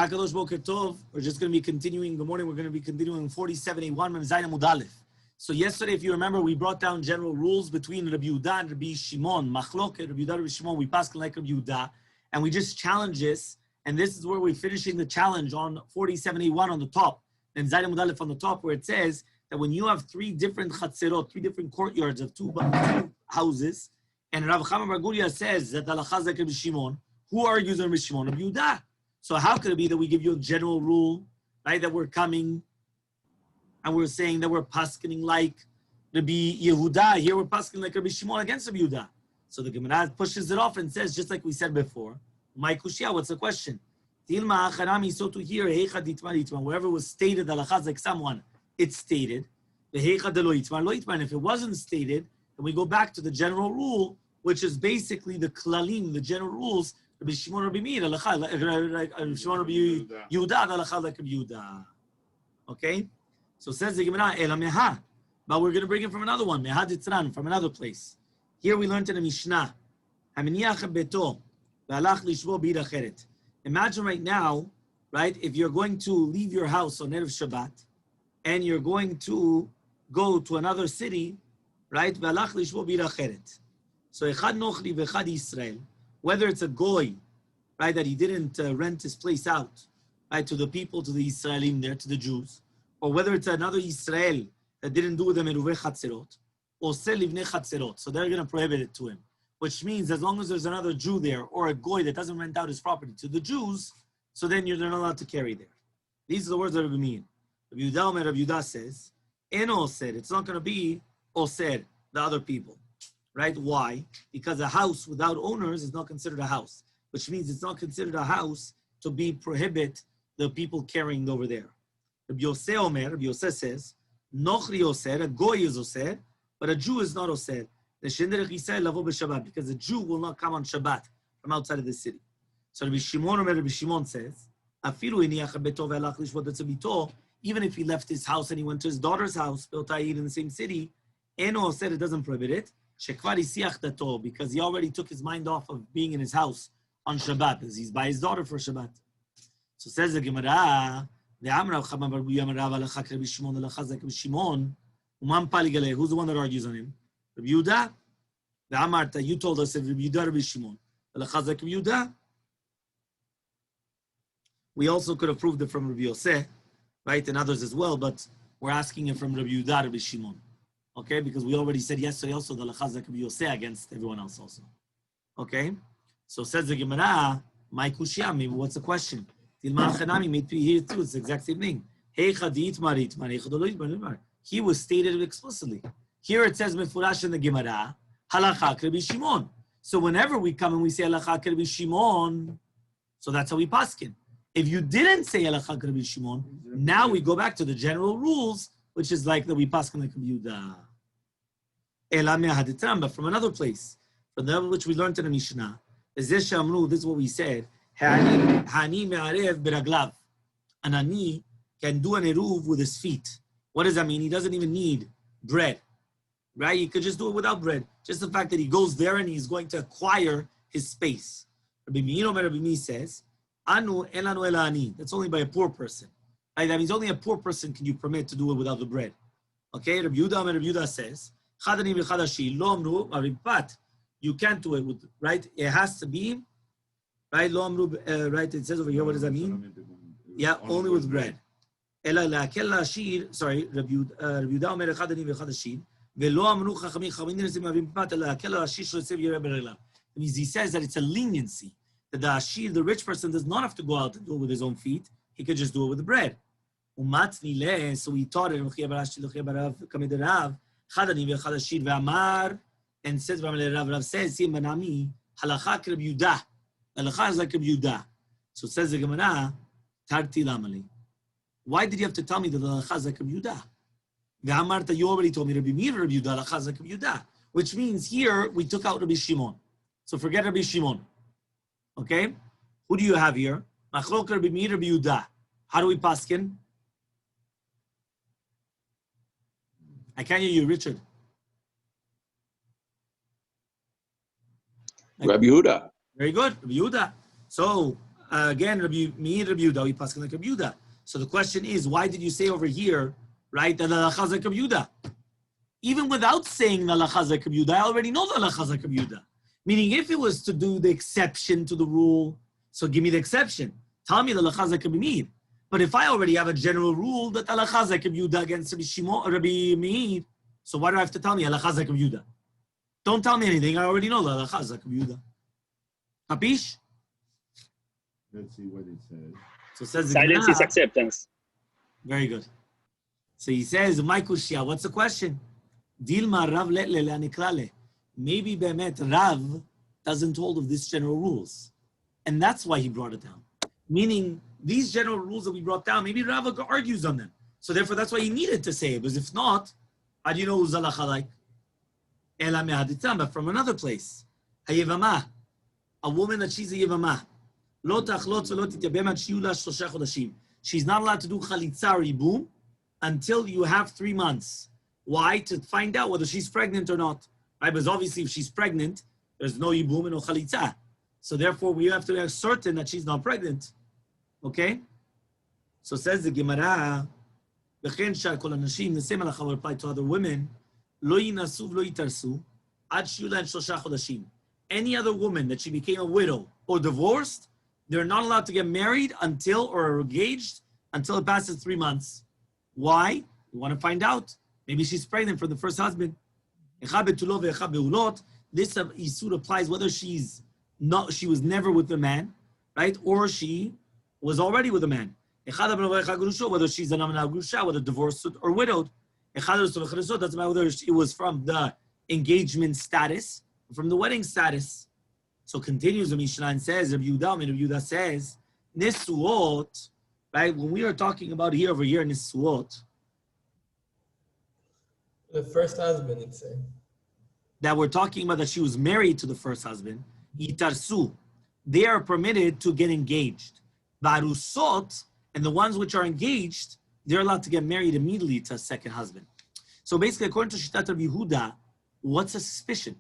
Takadosh Boker Tov. We're just going to be continuing. Good morning. We're going to be continuing 47A1 Memzayin Amud Aleph. So yesterday, if you remember, we brought down general rules between Rabbi Yehuda and Rabbi Shimon. Machloket, Rabbi Yehuda and Rabbi Shimon, we pass like Rabbi Yehuda. And we just challenge this. And this is where we're finishing the challenge on 47A1 on the top. And Memzayin Amud Aleph on the top, where it says that when you have three different chatzerot, three different courtyards of two houses, and Rav Chama Bar Guria says that the halacha is like Rabbi Shimon, who argues on Rabbi Shimon? Rabbi Yehuda. So how could it be that we give you a general rule, right, that we're coming and we're saying that we're paskening like Rabbi Yehuda. Here we're paskening like Rabbi Shimon against Rabbi Yehuda. So the Gemara pushes it off and says, just like we said before, my kushia, what's the question? So to hear, wherever it was stated, halacha is like someone, it's stated. If it wasn't stated, then we go back to the general rule, which is basically the klalim, the general rules. Rabbi Shimon, Rabbi Meir, Rabbi Shimon, Rabbi Yehuda, halacha like Rabbi Yehuda. Okay, so says the Gemara, Ela meha, but we're going to bring it from another one, meha ditzran, from another place. Here we learned in the Mishnah, Haminiach beto, ve'alach lishvo b'id acheret. Imagine right now, right, if you're going to leave your house on Erev Shabbat, and you're going to go to another city, right? Ve'alach lishvo b'id acheret. So echad nochri ve'echad Yisrael. Whether it's a goy, right, that he didn't rent his place out, right, to the people, to the Israelim there, to the Jews, or whether it's another Israel that didn't do with them eruvei chatzerot, or sel livnei chatzerot, so they're going to prohibit it to him. Which means as long as there's another Jew there, or a goy that doesn't rent out his property to the Jews, so then they're not allowed to carry there. These are the words that Rabbi mean. Rabbi Yehuda says, Eno oser, it's not going to be oser, the other people. Right? Why? Because a house without owners is not considered a house, which means it's not considered a house to be prohibit the people carrying over there. Rabbi Yosef says, Nochri oser, a goy is oser, but a Jew is not oser. Because a Jew will not come on Shabbat from outside of the city. So Rabbi Shimon says, even if he left his house and he went to his daughter's house, built in the same city, Eno said it doesn't prohibit it. Because he already took his mind off of being in his house on Shabbat, because he's by his daughter for Shabbat. So says the Gemara, who's the one that argues on him? Rabbi Yehuda. The Amarta, you told us that Rabbi Yehuda, Rabbi Shimon. Rabbi Yehuda. We also could have proved it from Rabbi Yosef, right, and others as well, but we're asking it from Rabbi Yehuda, Rabbi Shimon. Okay, because we already said yesterday also the halacha that could be Yosef against everyone else also. Okay, so says the Gemara, my kushia, maybe what's the question? Tilma chanami made here too. It's the exact same thing. He was stated explicitly. Here it says mefurash in the Gemara, halacha Rabbi Shimon. So whenever we come and we say halacha Rabbi Shimon, so that's how we paskin. If you didn't say halacha Rabbi Shimon, now we go back to the general rules, which is like that we paskin like Rabbi Yehuda. But from another place, from the which we learned in the Mishnah, this is what we said. Hani me'arev beraglav. An ani can do an eruv with his feet. What does that mean? He doesn't even need bread, right? He could just do it without bread. Just the fact that he goes there and he's going to acquire his space. Rabbi Meir says, Anu elanu ela ani. That's only by a poor person. Right? That means only a poor person can you permit to do it without the bread. Okay? Rabbi Yehuda says, you can't do it with, right? It has to be, right? Right? It says over here, what does that mean? Yeah, only with bread. Sorry, Rabbi Yehuda Omer echad ani v'echad ashir. Means he says that it's a leniency, that the ashir, the rich person, does not have to go out and do it with his own feet. He could just do it with the bread. So he taught it, and says, Rav says, halacha Rabbi Yehuda. Halacha is like Rabbi Yehuda. So it says the Gemara, Tarti lamali. Why did you have to tell me that the halacha is like Rabbi Yehuda? V'amarta, you already told me Rabbi Meir, Rabbi Yehuda, halacha is like Rabbi Yehuda. Which means here, we took out Rabbi Shimon. So forget Rabbi Shimon. Okay? Who do you have here? Machlok Rabbi Meir, Rabbi Yehuda. How do we paskin? I can't hear you, Richard. Rabbi Yehuda. Very good, Rabbi Yehuda. So, again, Rabbi Meir, Rabbi Yehuda, we pass like Rabbi Yehuda. So the question is, why did you say over here, right, that the halacha is like Rabbi Yehuda? Even without saying the halacha is like Rabbi Yehuda, I already know the halacha is like Rabbi Yehuda. Meaning, if it was to do the exception to the rule, so give me the exception. Tell me the halacha is like Rabbi Meir. But if I already have a general rule that halacha is like Rabbi Yehuda against Rabbi Shimon or Rabbi Meir, so why do I have to tell me halacha is like Rabbi Yehuda? Don't tell me anything. I already know the halacha is like Rabbi Yehuda. Capish? Let's see what it says. So it says Silence is acceptance. Very good. So he says, "My kushya, what's the question? Dilma Rav le'le le'aniklale." Maybe Be'emet Rav doesn't hold of these general rules, and that's why he brought it down. Meaning these general rules that we brought down, maybe Rav argues on them. So therefore, that's why he needed to say it. Because if not, how do you know who's halacha like? Ela me'haditam, but from another place. Hayevama, a woman that she's a yevama. She's not allowed to do chalitza or ibum until you have 3 months. Why? To find out whether she's pregnant or not. Right? Because obviously if she's pregnant, there's no ibum and no chalitza. So therefore we have to be certain that she's not pregnant. Okay? So says the Gemara, the same halacha will apply to other women. Any other woman that she became a widow or divorced, they're not allowed to get married until, or engaged, until it passes 3 months. Why? We want to find out. Maybe she's pregnant from the first husband. This isur applies whether she was never with the man, right? Or she was already with a man. Whether she's an amna grusha, whether divorced or widowed. Doesn't matter whether it was from the engagement status, or from the wedding status. So continues the Mishnah and says, Rabbi Yehuda says, Nisuot, right? When we are talking about here over here, Nisuot, the first husband, it's saying. That we're talking about that she was married to the first husband, Yitarsu, they are permitted to get engaged. Varusot, and the ones which are engaged, they're allowed to get married immediately to a second husband. So basically, according to Shittat Rabbi Yehuda, what's a suspicion?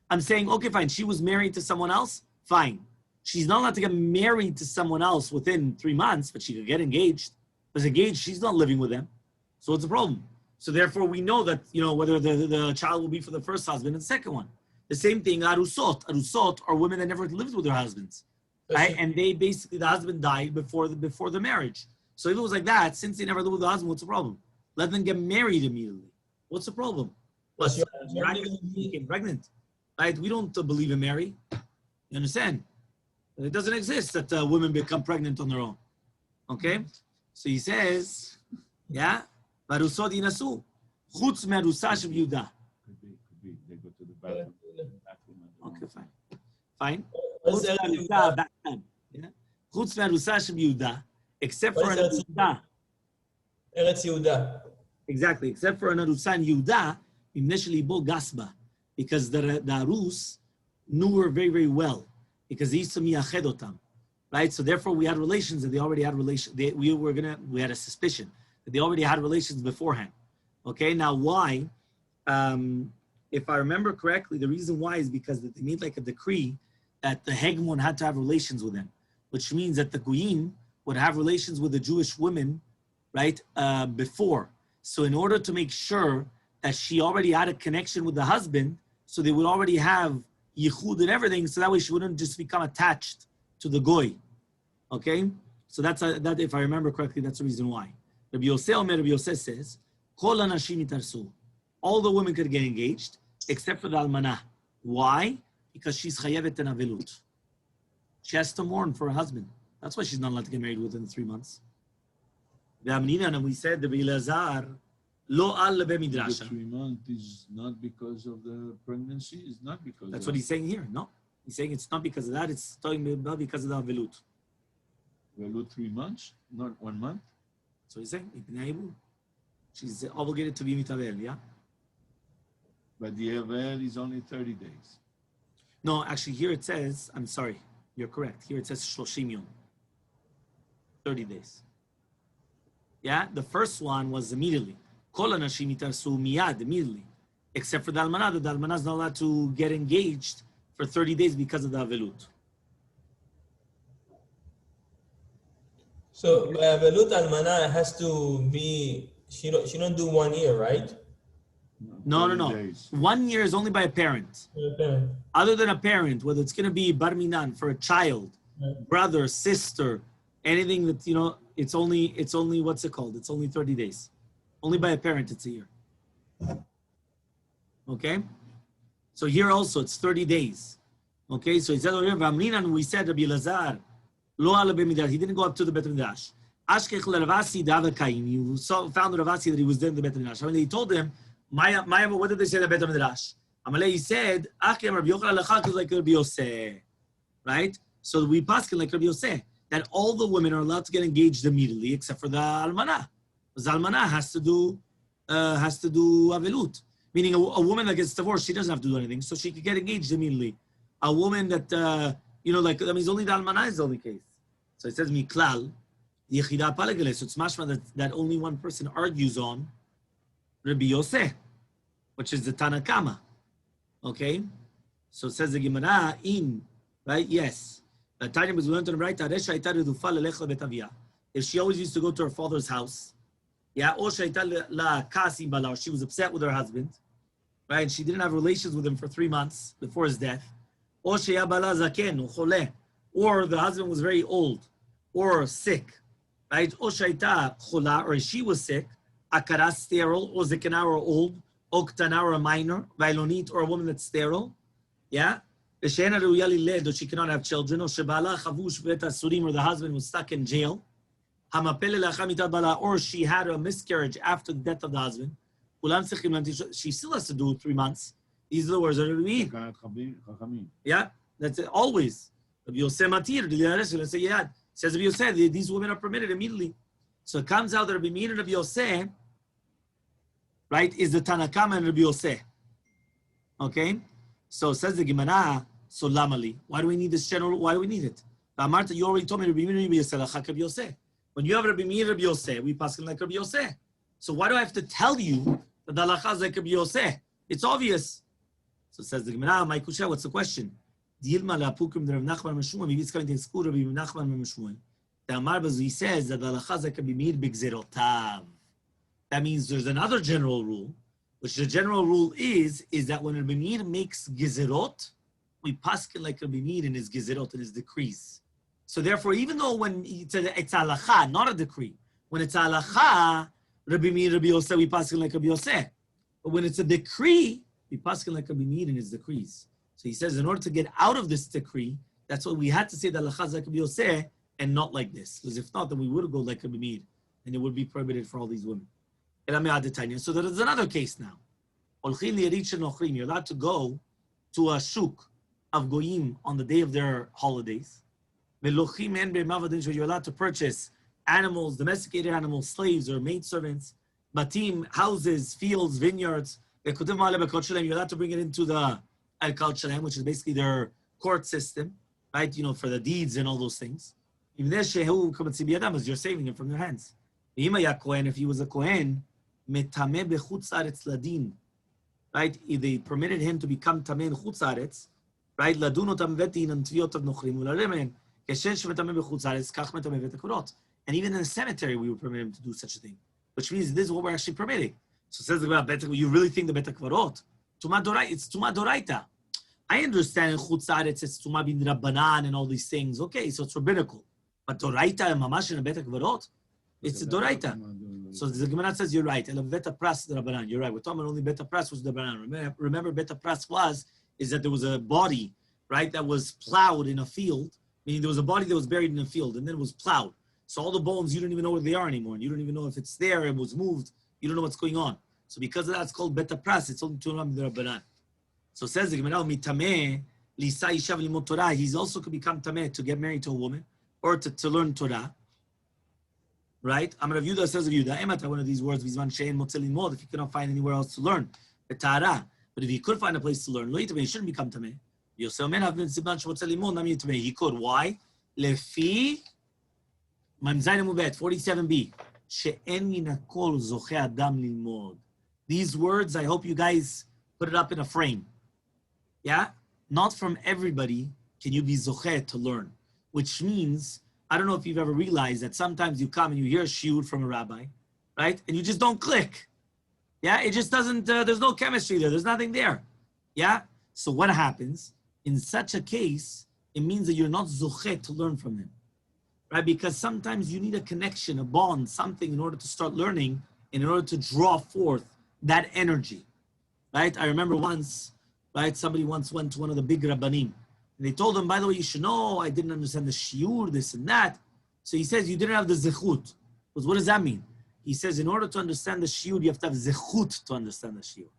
I'm saying, okay, fine, she was married to someone else, fine. She's not allowed to get married to someone else within 3 months, but she could get engaged. Because engaged, she's not living with them. So what's the problem? So therefore, we know that, whether the child will be for the first husband and the second one. The same thing, arusot. Arusot are women that never lived with their husbands. Right? And they basically, the husband died before the marriage. So if it was like that, since they never lived with the husband, what's the problem? Let them get married immediately. What's the problem? Plus, became pregnant. Right? We don't believe in Mary. You understand? It doesn't exist that women become pregnant on their own. Okay? So he says, yeah, Varusot inasu. Chutz me'arusa shel Yehuda. Could be. They go to the bathroom. Okay, fine. Chutz me'arusa back then. Chutz me'arusa shel Yehuda. Except for an arusa. Eretz Yehuda. Exactly. Except for an arusa in Yehuda, initially bo gasba. Because the arus knew her very, very well. Because he used to miyached otam. Right? So therefore we had relations and they already had relations. We had a suspicion that they already had relations beforehand. Okay, now why? If I remember correctly, the reason why is because they made like a decree that the hegemon had to have relations with them, which means that the goyim would have relations with the Jewish women, right, before. So in order to make sure that she already had a connection with the husband, so they would already have yichud and everything, so that way she wouldn't just become attached to the goy. Okay, so that if I remember correctly, that's the reason why. Rabbi Yosef says, Kol hanashim yitarsu. All the women could get engaged, except for the almanah. Why? Because she's chayevet and avelut. She has to mourn for her husband. That's why she's not allowed to get married within 3 months. And we said, the Elazar, lo al lebe midrasha. 3 months is not because of the pregnancy. It's not because. That's what he's saying here. No, he's saying it's not because of that. It's talking about because of the avelut. Avelut 3 months, not 1 month. So he's saying, she's obligated to be mitabel, yeah? But the Avel is only 30 days. No, actually here it says, I'm sorry, you're correct. Here it says shloshim yom, 30 days. Yeah, the first one was immediately. Kol hanashim yitarsu miyad, immediately. Except for the almanah. The almanah is not allowed to get engaged for 30 days because of the avelut. So Velut Almana has to be, she don't do 1 year, right? No. 30 days. 1 year is only by a parent. Okay. Other than a parent, whether it's going to be bar minan for a child, brother, sister, anything that, it's only, what's it called? It's only 30 days. Only by a parent, it's a year. Okay? So here also, it's 30 days. Okay? So he said, we said, Rabbi Elazar, lo ala b'midrash. He didn't go up to the Bet Midrash. Ashkech l'Ravasi dava kaim. You found Ravasi that he was there in the Bet Midrash. I mean, he told him, Maya, what did they say in the Bet Midrash? Amalei, he said, Achim Rabbi Yochanan lechak is like Rabbi Yosef. Right? So we paskin like Rabbi Yosef, that all the women are allowed to get engaged immediately except for the almana. Because the almana has to do avelut. Meaning a woman that gets divorced, she doesn't have to do anything, so she could get engaged immediately. A woman that, that means only the almana is the only case. So it says, Miklal, Yechida Palegele. So it's mashma that only one person argues on Rabbi Yosef, which is the Tanakama. Okay? So it says the Gemara in, right? Yes. If she always used to go to her father's house, yeah, or she was upset with her husband, right? And she didn't have relations with him for 3 months before his death. Or the husband was very old or sick, right? Or she was sick, akara sterile, or zekana or old, or ktana or a minor, vailonit or a woman that's sterile, yeah. Or she cannot have children, or the husband was stuck in jail. Or she had a miscarriage after the death of the husband. She still has to do 3 months. These are the words that we mean. Yeah, that's it. Always. Rabbi Yosef Matir, says Rabbi Yosef, these women are permitted immediately. So it comes out that Rabbi Meir and Rabbi Yosef, right, is the Tanakama and Rabbi Yosef. Okay? So says the Gemara, so lamali. Why do we need this general? Why do we need it? Marta, you already told me Rabbi Meir and Rabbi Yosef. When you have Rabbi Meir and Rabbi Yosef, we pass like Rabbi Yosef. So why do I have to tell you that the halacha is like Rabbi Yosef? It's obvious. So says the Gemara, my kusha, what's the question? Dilma la pukim de Rav Nachman Meshmuel. Maybe it's coming to school Rabbi Nachman Meshmuel. The Amar Bazu says that the halacha is like Rabbi Meir b'gzerotav. That means there's another general rule, which the general rule is that when Rabbi Meir makes gezerot, we paskin like Rabbi Meir in his gezerot, in his decrees. So therefore, even though when it's halacha, not a decree, when it's halacha, Rabbi Meir, Rabbi Yosef, we paskin like Rabbi Yosef. But when it's a decree, we paskin like Rabbi Meir in his decrees. So he says, in order to get out of this decree, that's why we had to say that halacha is like Rabbi Yosef and not like this. Because if not, then we would go like Rabbi Meir, and it would be prohibited for all these women. So there is another case now. You're allowed to go to a shuk of goyim on the day of their holidays. You're allowed to purchase animals, domesticated animals, slaves or maidservants, batim, houses, fields, vineyards. You're allowed to bring it into the Al-Kal Shalem, which is basically their court system, right? For the deeds and all those things. As you're saving it from their hands. If he was a kohen, right? They permitted him to become tameh in chutz haaretz, right? Ladun otam vetin and tviot of nochrim ulalemen keshen shemetameh bechutz haaretz kach metameh vet hakorot. And even in the cemetery, we would permit him to do such a thing, which means this is what we're actually permitting. So it says about bet. You really think the bet hakorot? Tuma doraita. It's tuma doraita. I understand in chutz haaretz it's tuma bin rabbanan and all these things. Okay, so it's rabbinical, but doraita and mamash in a bet hakorot, it's a doraita. So the Gemara says you're right. You're right. We're talking about only beta pras was the banana. Remember, beta pras is that there was a body, right, that was plowed in a field. Meaning there was a body that was buried in a field, and then it was plowed. So all the bones, you don't even know where they are anymore, and you don't even know if it's there. It was moved. You don't know what's going on. So because of that, it's called beta pras. It's only to the banana. So it says the Gemara, mitameh lisai ishav limot Torah. He's also could become tameh to get married to a woman or to learn Torah. Right? Amar Rav Yehuda says Rav Yehuda, Emata, one of these words, Vizman Shein Motzelin Mod, if you cannot find anywhere else to learn. Betara. But if he could find a place to learn, he shouldn't become Tameh. Yosef men have been Ziblan Shmotzelin Mod, Nami Tameh. He could. Why? Lefi Mamzayin Mubet, 47b. She'en minakol zoche adam lilmod. These words, I hope you guys put it up in a frame. Yeah? Not from everybody can you be zoche to learn. Which means I don't know if you've ever realized that sometimes you come and you hear a shiur from a rabbi, right? And you just don't click. Yeah, it just doesn't, there's no chemistry there. There's nothing there. Yeah? So what happens? In such a case, it means that you're not zochet to learn from him, right? Because sometimes you need a connection, a bond, something in order to start learning, and in order to draw forth that energy, right? I remember once, right, somebody once went to one of the big rabbanim, and they told him, by the way, you should know, I didn't understand the shiur, this and that. So he says, you didn't have the zechut. But what does that mean? He says, in order to understand the shiur, you have to have zechut to understand the shiur.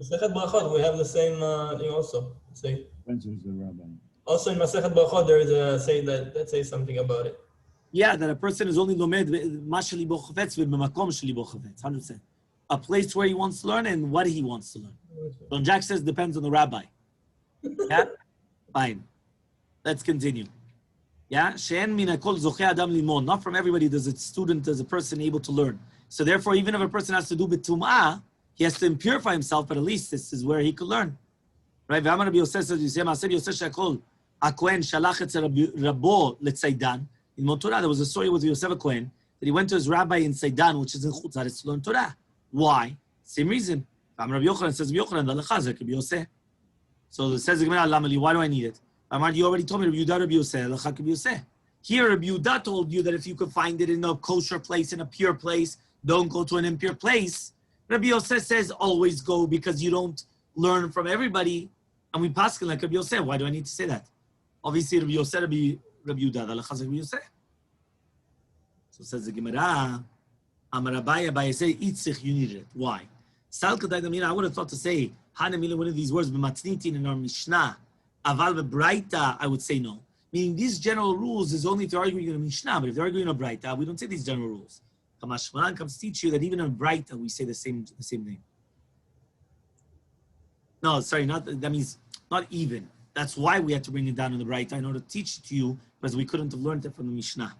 Masechet Brachot, we have the same thing also. Say. Answers the rabbi. Also in Masechet Brachot, there is a say that says something about it. Yeah, that a person is only lomed ma sheli bo chavetz v'b'makom sheli bo chavetz. 100%. A place where he wants to learn and what he wants to learn. Don Jack says depends on the rabbi. Yeah? Fine. Let's continue. Yeah? She'en min hakol zocheh adam limon. Not from everybody does a student, does a person able to learn. So therefore, even if a person has to do b'tum'ah, he has to impurify himself, but at least this is where he could learn. Right? V'amar Rabbi Yosef says, you say, Ma'aser Yosef she'akol HaKohen shalach etzel Rabo letzaidan. In Mount Torah, there was a story with Yosef HaKohen that he went to his rabbi in Saidan, which is in Chutz La'aretz, to learn Torah. Why? Same reason. Rabbi Yochanan says, Yochanan, the halacha Rabbi Yosef. So it says, why do I need it? Amar, you already told me, Rabbi Yehuda, Rabbi Yosef, halacha Rabbi Yosef. Here, Rabbi Yehuda told you that if you could find it in a kosher place, in a pure place, don't go to an impure place. Rabbi Yosef says, always go because you don't learn from everybody. And we paskin like Rabbi Yosef. Why do I need to say that? Obviously, Rabbi Yosef, Rabbi Yehuda, the halacha Rabbi Yosef. So says the Gemara, Amar Abaye, Abaye say, Itzich, you need it. Why? Sal Kedai Damina, I would have thought to say, Hanemila, one of these words, B'matnitin in our Mishnah, Aval B'braita, I would say no. Meaning these general rules is only if they're arguing in a Mishnah, but if they're arguing in a Braita, we don't say these general rules. Kamashmanan comes to teach you that even in a Braita, we say the same name. No, sorry, that means not even. That's why we had to bring it down in the Braita in order to teach it to you, because we couldn't have learned it from the Mishnah.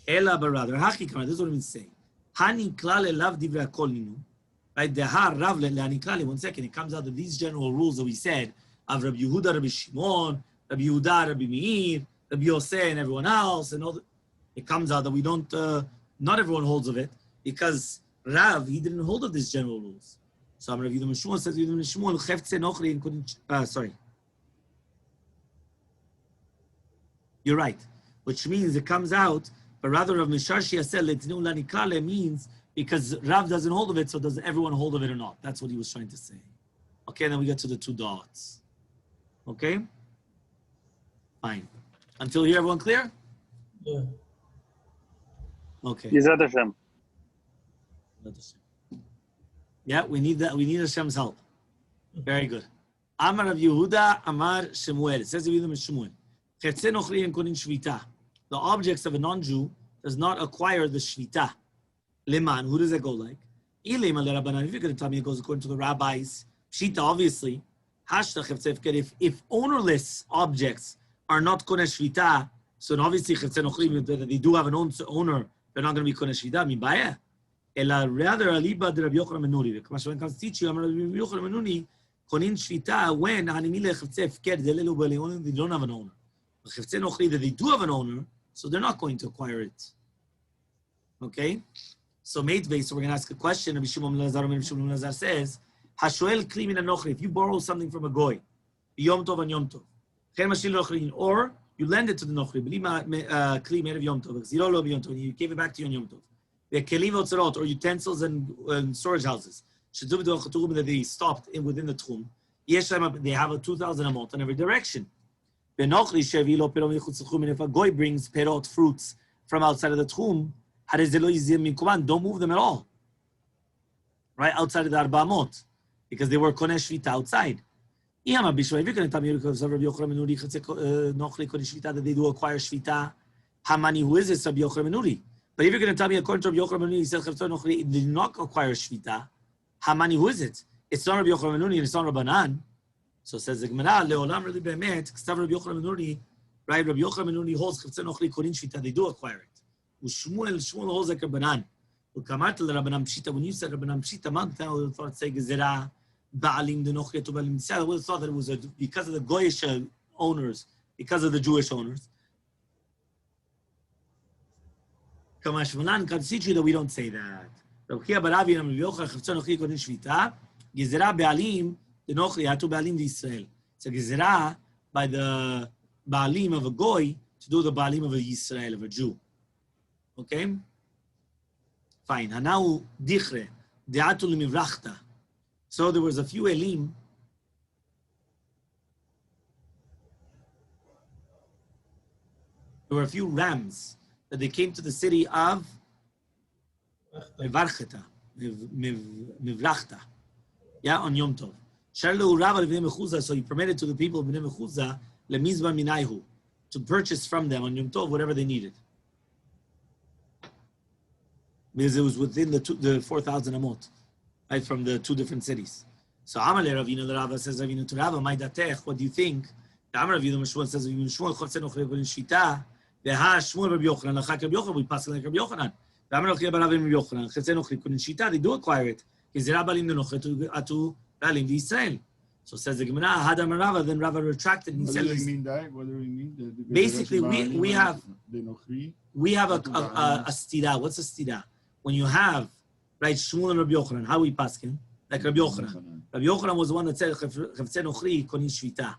Ela, but rather, Hachikama, this is what it means saying. Hani klale lav divra kolinu. Right, the har rav le'ani klale. 1 second, it comes out of these general rules that we said of Rabbi Yehuda, Rabbi Shimon, Rabbi Yehuda, Rabbi Meir, Rabbi Yosef, and everyone else, and all. It comes out that we don't. Not everyone holds of it because Rav he didn't hold of these general rules. So Rabbi Yehuda Shimon says Yehuda Shimon chefze nochri and couldn't. Sorry. You're right, which means it comes out. But rather, Rav Misharshi Yasel Letinu Lani Klale means because Rav doesn't hold of it, so does everyone hold of it or not? That's what he was trying to say. Okay, then we get to the 2 dots. Okay? Fine. Until here, everyone clear? Yeah. Okay. Yizrat Hashem. Yeah, we need that. We need Hashem's help. Very good. Amar Rav Yehuda, Amar Shemuel. It says Yehuda Shemuel. Chetze nochri and konin shvita. The objects of a non-Jew does not acquire the shvita. Leman, who does it go like? If you're going to tell me it goes according to the rabbis, shita, obviously, if ownerless objects are not koneh shvita, so obviously they do have an owner, they're not going to be koneh shvita. Mibaya. Ela rather aliba de Rabbi Yochanan Menuri. When it comes to teach you, Rabbi Yochanan Menuri, konin shvita when hanimile chefze efker delelu beleonim, they don't have an owner. Chefze nochri, that they do have an owner, so they're not going to acquire it. Okay? So, Meitve, so we're going to ask a question. Rabbi Shimon Lazar says, Hashoel kli min hanochri, if you borrow something from a goy, Yom Tov and Yom Tov, or you lend it to the nochri, kli made of Yom Tov, and you gave it back to you on Yom Tov, or utensils and storage houses, that they stopped within the tchum, they have a 2,000 amount in every direction. And if a goy brings perot, fruits, from outside of the tchum, don't move them at all. Right? Outside of the Arba Amot. Because they were koneh shvita outside. If you're going to tell me that they do acquire shvita, Hamani, who is this Rabbi Yochanan Menuri? But if you're going to tell me according to Rabbi Yochanan Menuri, he says they did not acquire shvita, Hamani, who is it? It's not Rabbi Yochanan Menuri and it's not Rabbanan. So says the Gemara, Leolam really be'emet, K'stav Rabbi Yochanan Menuri, right? Rabbi Yochanan Menuri holds chefze nochri korin shvita, they do acquire it. Shmuel holds like Rabbanan. When you said Rabbanan Pshita, I would have thought say Gezerah, Ba'alim de Nochri to Ba'alim Tzad. I would have thought that it was because of the Goyish owners, because of the Jewish owners. Kamashmanan Katsitri that we don't say that. Rabbi Chia bar Avi and Rabbi Yochanan Chavtzon Ochri Koden Shvita, Gezerah Be'alim, the Nochri Hatu Be'alim de Israel. It's a Gezerah by the Ba'alim of a Goy to do the Ba'alim of a Yisrael, of a Jew. Okay? Fine. Hanau Dichre, De'atu L'mivrachta. So there was a few Elim. There were a few rams that they came to the city of Mivrachta, yeah, on Yom Tov. So he permitted to the people of Bnei Mechuzah lemizbar minayhu, to purchase from them on Yom Tov whatever they needed, because it was within the 4,000 amot, right, from the two different cities. So Amale Ravina the Rava says Ravina to Rava, my datech, what do you think? The Amar Ravina Meshmuel says Ravina Shmuel Chortzen Ochrei Koden Shvita. The Ha Shmuel Rabbi Yochanan, Lachak Rabbi Yochanan, we pass like Rabbi Yochanan. The Amar Rabbi Yochanan, Chortzen Ochrei Koden Shvita, they do acquire it. Gezerah Ba'alim de Nochre to Ba'alim de Israel. So says the Gemara, Hadam Rava, then Rava retracted and said, what do you mean? Basically, we have a stira. What's a stira? When you have, right, Shmuel and Rabbi Yochanan, how we pass him? Like Rabbi Yochanan. Rabbi Yochanan was the one that said, Chavtzei Nochri Koden Shvita,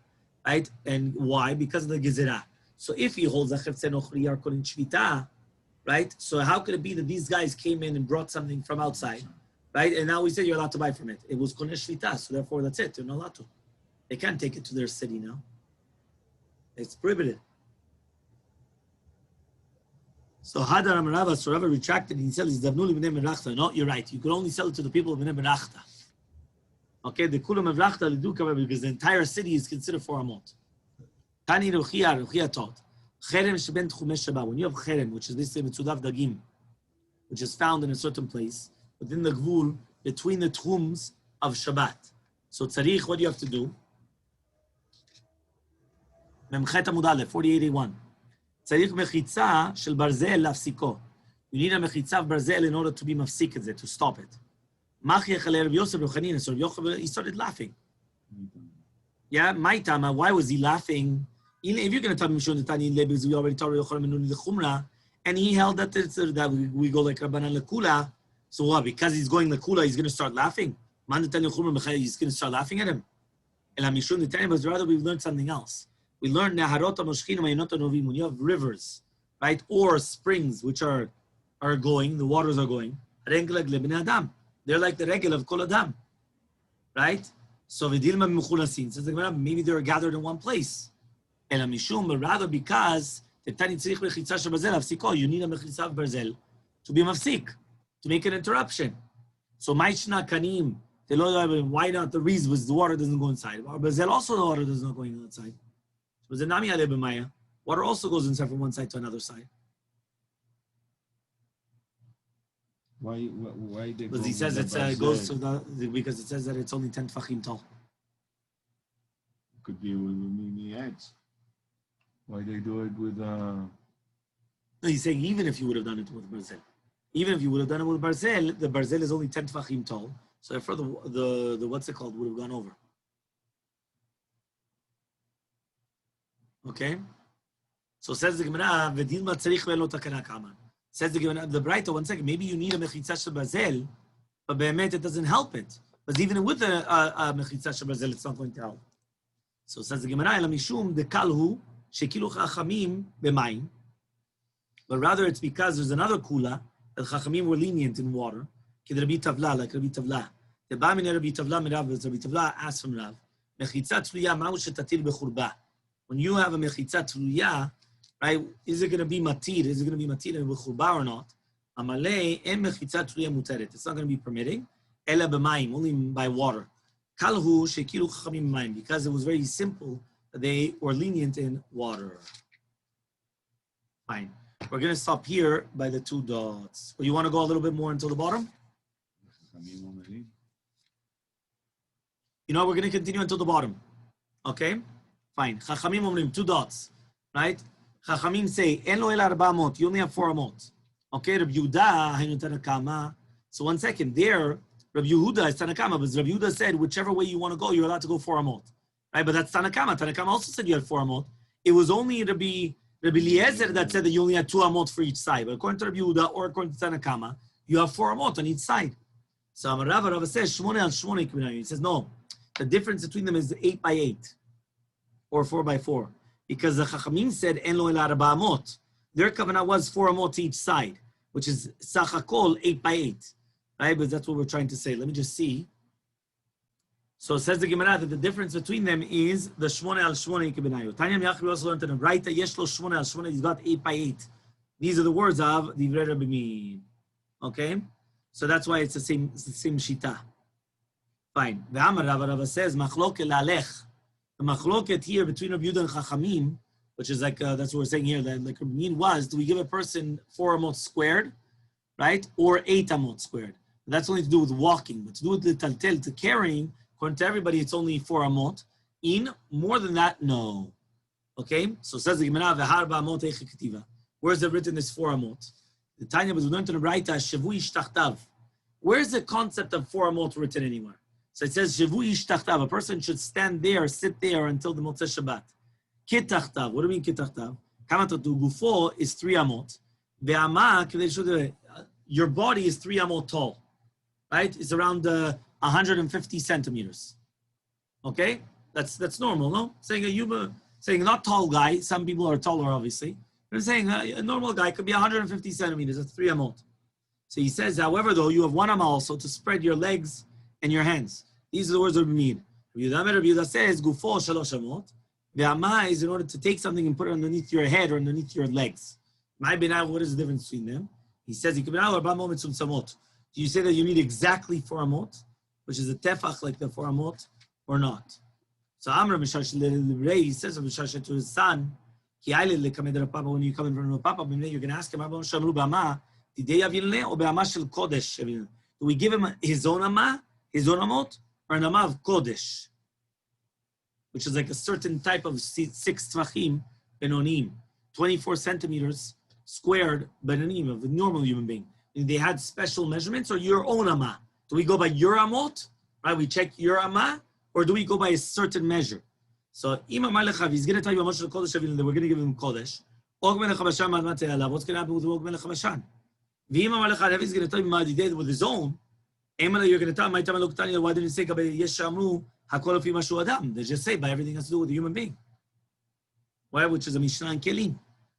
right? And why? Because of the Gezerah. So if he holds a Chavtzei Nochri or Koden Shvita, right? So how could it be that these guys came in and brought something from outside, right? And now we say you're allowed to buy from it. It was Koden Shvita, so therefore that's it. They're not allowed to. They can't take it to their city now. It's prohibited. So Hadar Amarava, so Rava retracted and he said, no, you're right. You could only sell it to the people of Bnei Merachta. Okay, the Kulam of Rachta, because the entire city is considered for Amot. Tani Ruchia taught. Cherem sheben tchumesh Shabbat. When you have cherem, which is this Mitzudav Dagim, which is found in a certain place, within the Gvul, between the tchums of Shabbat. So tzarich, what do you have to do? Memchet Amud Aleph, 4881. Tzarich mechitza shel barzel lafsiko. You need a mechitza of barzel in order to be mafsik it, to stop it. Machiach ale Rabbi Yosef Ruchanin. So Rabbi Yochanan, he started laughing. Yeah, my time. Why was he laughing? If you're going to tell me Mishon Tani because we already told Yochanan Menuni the Chumra, and he held that that we go like Rabbanan Lekula. So what? Because he's going Lekula, he's going to start laughing. Man Tani Chumra, he's going to start laughing at him. And Mishon Tani, but rather we've learned something else. We learned Naharot Moshchinu Mayinot Novim. When you have rivers, right, or springs which are going, the waters are going. They're like the regel of Kol Adam, right? So Vidilma Mechulasin says maybe they're gathered in one place. And Mishum, but rather because you need a mechitza of barzel to be mafsik, to make an interruption. So Maishna Kanim, why not the reason was the water doesn't go inside. Barzel also the water does not go inside. Water also goes inside from one side to another side. Why they because he says it goes to because it says that it's only 10 tfachim tall. Could be with mini eggs. Why they do it with No, he's saying even if you would have done it with barzel. Even if you would have done it with barzel, the barzel is only 10 tfachim tall. So therefore the what's it called would have gone over. Okay? So says the Gemara, V'dilma tzarich ve'lo takana kaman. Says the Gemara, the Braita, 1 second, maybe you need a mechitza shel barzel, but be'emet it doesn't help it. But even with a mechitza shel barzel, it's not going to help. So says the Gemara, Ela mishum dekalhu shekilu chachamim b'mayim. But rather it's because there's another kula that chachamim were lenient in water. Kid Rabbi Tavla, like Rabbi Tavla. The Ba'min Rabbi Tavla mirav, Rabbi Tavla asked from Rav, mechitza tluya ma'u shetatil b'churba. When you have a mechitza tluya, right, is it going to be matir? Is it going to be matir in b'churba or not? Amalei en mechitza tluya muteret. It's not going to be permitting. Ela b'mayim, only by water. Kalhu shekilu chachamim b'mayim, because it was very simple that they were lenient in water. Fine. We're going to stop here by the 2 dots. Or you want to go a little bit more until the bottom? You know, we're going to continue until the bottom. Okay? Fine. Chachamim omrim, 2 dots. Right? Chachamim say, En lo el 400. You only have 4 amot. Okay? Rabbi Yehuda, haynu tanakama. So 1 second. There, Rabbi Yehuda is tanakama, but Rabbi Yehuda said, whichever way you want to go, you're allowed to go 4 amot. Right? But that's tanakama. Tanakama also said you had 4 amot. It was only Rabbi Rabbi Eliezer that said that you only had 2 amot for each side. But according to Rabbi Yehuda or according to Tanakama, you have 4 amot on each side. So Rava says, Shmone al Shmone kibinayu. He says, no, the difference between them is 8 by 8 or 4 by 4. Because the Chachamim said, En lo el arba amot. Their kavanah was 4 amot to each side, which is Sachakol 8 by 8. Right? But that's what we're trying to say. Let me just see. So it says the Gemara that the difference between them is the Shmone al Shmone kibinayu. Tanya Miyachri also learned in the right, Yesh lo Shmone al Shmone, he's got 8 by 8. These are the words of Divrei Rabbi Meir. Okay? So that's why it's the same shita. Fine. The Amar Rava says, Machloket la'alech. The machloket here between Rabbi Yehuda and Chachamim, which is like, that's what we're saying here, that like Rabbi Meir was, do we give a person 4 amot squared, right? Or 8 amot squared? That's only to do with walking, but to do with the taltel, to carrying, according to everybody, it's only 4 amot. In more than that, no. Okay? So it says the Gemara, V'har ba'amot eicha ketiva. Where is it written this 4 amot? The Tanya was learned to the Braita, Shavui ishtachtav. Where's the concept of 4 amot written anywhere? So it says, Shavui ishtachtav. A person should stand there, sit there until the Motzei Shabbat. Kitachtav. What do you mean kitachtav? Kamatatu gufo is 3 amot. Ve'ama, your body is 3 amot tall. Right? It's around 150 centimeters. Okay? That's normal, no? Saying not tall guy. Some people are taller, obviously. But I'm saying a normal guy could be 150 centimeters. That's 3 amot. So he says, however, though, you have 1 amah also to spread your legs and your hands. These are the words of Rabbi Meir. Rabbi Yehuda says, gufo shalosh amot. Ve'amah is in order to take something and put it underneath your head or underneath your legs. What is the difference between them? He says, do you say that you need exactly 4 amot, which is a tefach like the 4 amot, or not? So Amr Mishash he says to his son, when you come in front of Papa, you're going to ask him, do we give him his own amah, his own amot, or an amah of kodesh, which is like a certain type of 6 tvachim benonim, 24 centimeters squared benonim of a normal human being. And they had special measurements, or your own amah? Do we go by your amot, right? We check your amah, or do we go by a certain measure? So Imam Alechav, he's going to tell you how much of the kodesh that we're going to give him kodesh. What's going to happen with Og Melech HaBashan? V'imam Alechav, he's going to tell you what he did with his own. You're going to tell him, why didn't you say Yesh Amru Hakol Afi Mashu Adam? They just say by everything has to do with the human being. Why? Which is a Mishnah and Kelim.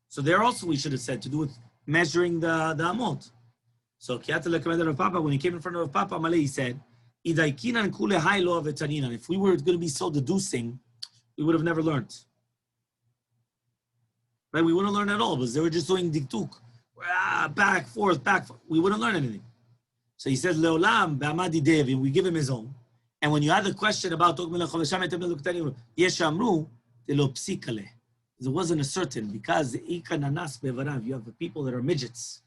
So there also we should have said to do with measuring the amot. So when he came in front of Papa, he said, if we were going to be so deducing, we would have never learned. Right? We wouldn't learn at all because they were just doing diktuk. Back, forth. We wouldn't learn anything. So he says, Leolam, Ba'amadi Devi, we give him his own. And when you had the question about Yeshamru, it wasn't a certain, because you have people that are midgets.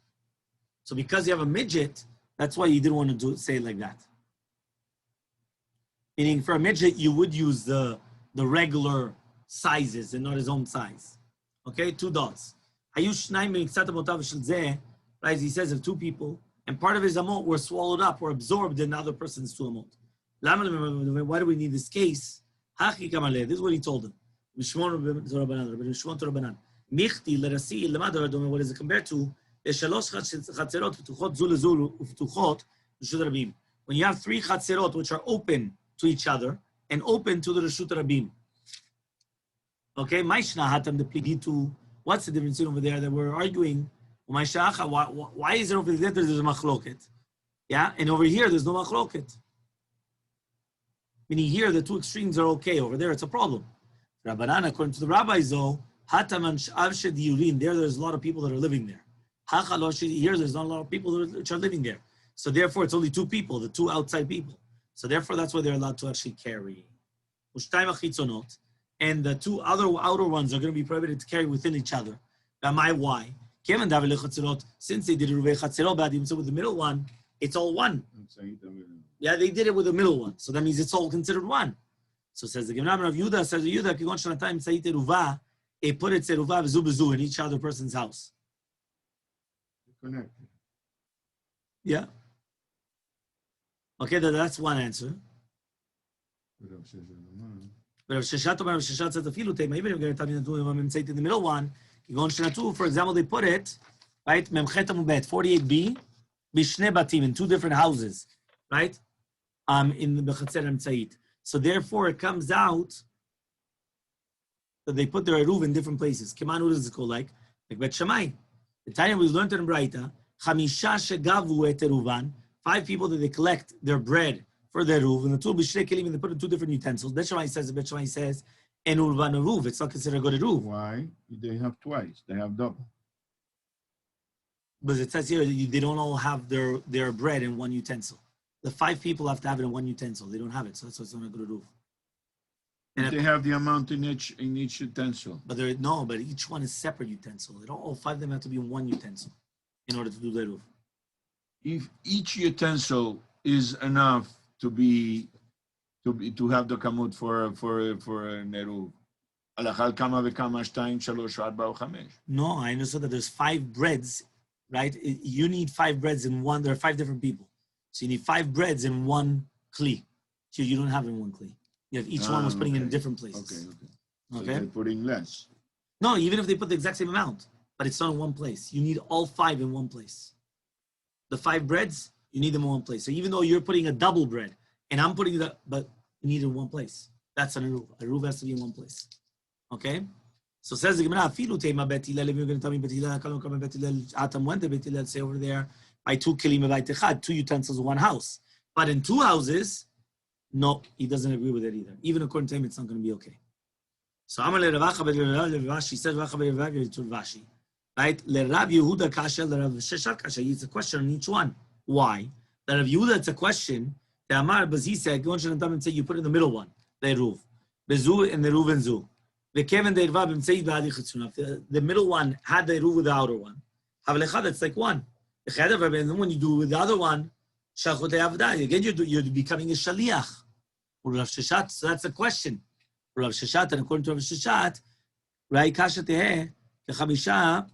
So because you have a midget, that's why you didn't want to say it like that. Meaning for a midget, you would use the regular sizes and not his own size. Okay, 2 dots. Right? He says of 2 people, and part of his amot were swallowed up or absorbed in another person's 2 amot. Why do we need this case? This is what he told him. Let us see what is it compared to? When you have 3 chatzerot which are open to each other and open to the Reshut Rabim. Okay, what's the difference over there that we're arguing? Why is it over there there's a machloket? Yeah, and over here there's no machloket. Meaning here the 2 extremes are okay. Over there it's a problem. Rabbanan, according to the rabbis though, there's a lot of people that are living there. Here there's not a lot of people which are living there. So therefore it's only 2 people, the 2 outside people. So therefore that's why they're allowed to actually carry. And the 2 other outer ones are going to be prohibited to carry within each other. Why? Since they did it with the middle one, it's all one. Yeah, they did it with the middle one. So that means it's all considered one. So says the Gemara of Yehuda, says the Yehuda, put it bezu in each other person's house. Connected. Yeah. Okay, that's one answer. But if Sheshat says the filu tema, even if you're going to tell me to do it in the middle one, For example, they put it, right? Memchet Amubet, 48b, Bishne Batim, in two different houses, right? In the Bechatzer Emtzait. So therefore, it comes out that they put their eruv in different places. Keman, what does it called like? Like Bet Shammai. The time we learned in Braita, Chamisha shegavu et eruvan, 5 people that they collect their bread for their eruv, and the two b'shnei kelim, and they put in 2 different utensils. Bet Shammai says, en urvan eruv, it's not considered a good eruv. Why? They have twice. They have double. But it says here that they don't all have their bread in one utensil. The 5 people have to have it in one utensil. They don't have it, so that's why it's not a good eruv. And they have the amount in each utensil. But each one is separate utensil. All 5 of them have to be in one utensil in order to do the eruv. If each utensil is enough to have the kamut for an eruv, alachal kama v'kama 2, 3, 4, 5. No, I understood that there's 5 breads, right? You need 5 breads in one. There are 5 different people, so you need 5 breads in one kli. So you don't have it in one kli. You have each one was putting in different places. Okay. So Okay. they're putting less. No, even if they put the exact same amount, but it's not in one place. You need all 5 in one place. The 5 breads, you need them in one place. So even though you're putting a double bread, and I'm putting but you need it in one place. That's an eruv. Eruv has to be in one place. Okay? So says the Gemara, Afilu teima bet Hillel, if you're going to tell me bet Hillel, kalon kama bet Hillel, atam wente bet Hillel, say over there, by 2 kelim by techad, 2 utensils in one house. But in 2 houses, no, he doesn't agree with it either. Even according to him, it's not going to be okay. So Amar le Ravacha bet Rashi says Ravacha bet Rashi, right? Le Rav Yehuda kasha, le Rav Sheshat kasha. It's a question on each one. Why? The Rav Yehuda, it's a question. The Amar, but he said, go on and say you put in the middle one, the Eruv, Bezu and the Eruv and Zu. The Kevin the Ervab and say the middle one had the Eruv with the outer one. Havelechad, it's like one. And then when you do with the other one, again you're becoming a shaliach. Rav Sheshat, so that's a question. Rav Sheshat, and according to Rav Sheshat, right, kasha teheh, kechamisha,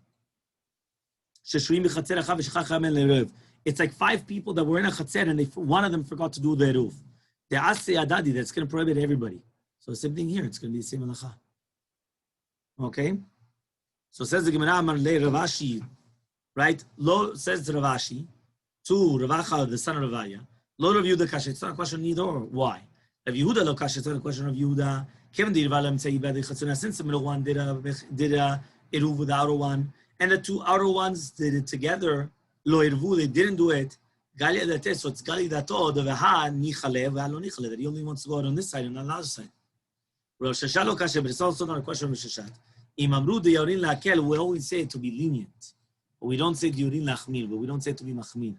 sheshrim b'chatzer achav v'shechach hamen l'eruv. It's like 5 people that were in a chatzer and one of them forgot to do the eruv. The aseh adadi, that's going to prohibit everybody. So same thing here, it's going to be the same halacha. Okay? So says the Gemara, Amar le Ravashi, right? Lo says Ravashi to Ravacha, the son of Ravaya. Lo Rav Yehuda kasha, it's not a question either or. Why? Rav Yehuda lo kasha, it's not a question of Yehuda. Kevin did Rivalam say Chatzuna, since the middle one did a eruv with the outer one, and the 2 outer ones did it together. Lo irvu, they didn't do it. Gali adate, so it's gali dato, the veha nichale, veha lo nichale, that he only wants to go out on this side and not on the other side. Rav Sheshat lo kasha, but it's also not a question of Sheshat. Imamru de yorin la'akel, we always say it to be lenient. But we don't say yorin la'achmir, but we don't say it to be machmir.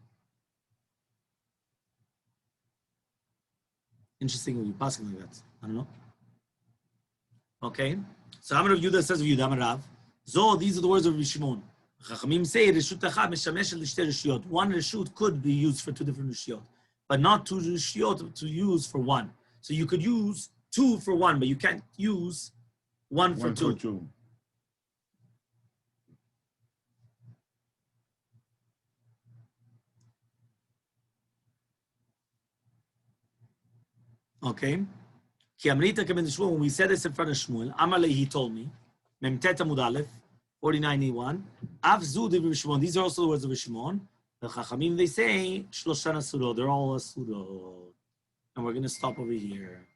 Interesting when you pass like that. I don't know. Okay. So Amar of Yudah says of Yudah, Amar Rav. So these are the words of Rishimon. Chachamim say reshut achad meshameshet l'shtei reshiyot. One reshut could be used for 2 different reshiyot, but not 2 reshiyot to use for 1. So you could use 2 for 1, but you can't use 1 for 2. Okay. Ki amrita kemen Shmuel. When we said this in front of Shmuel, Amar he told me, Memtet Amud Aleph, 49:1. Av zu de Shimon. These are also the words of Shimon. The Chachamim, they say Shloshana Surot. They're all a Surot. And we're going to stop over here.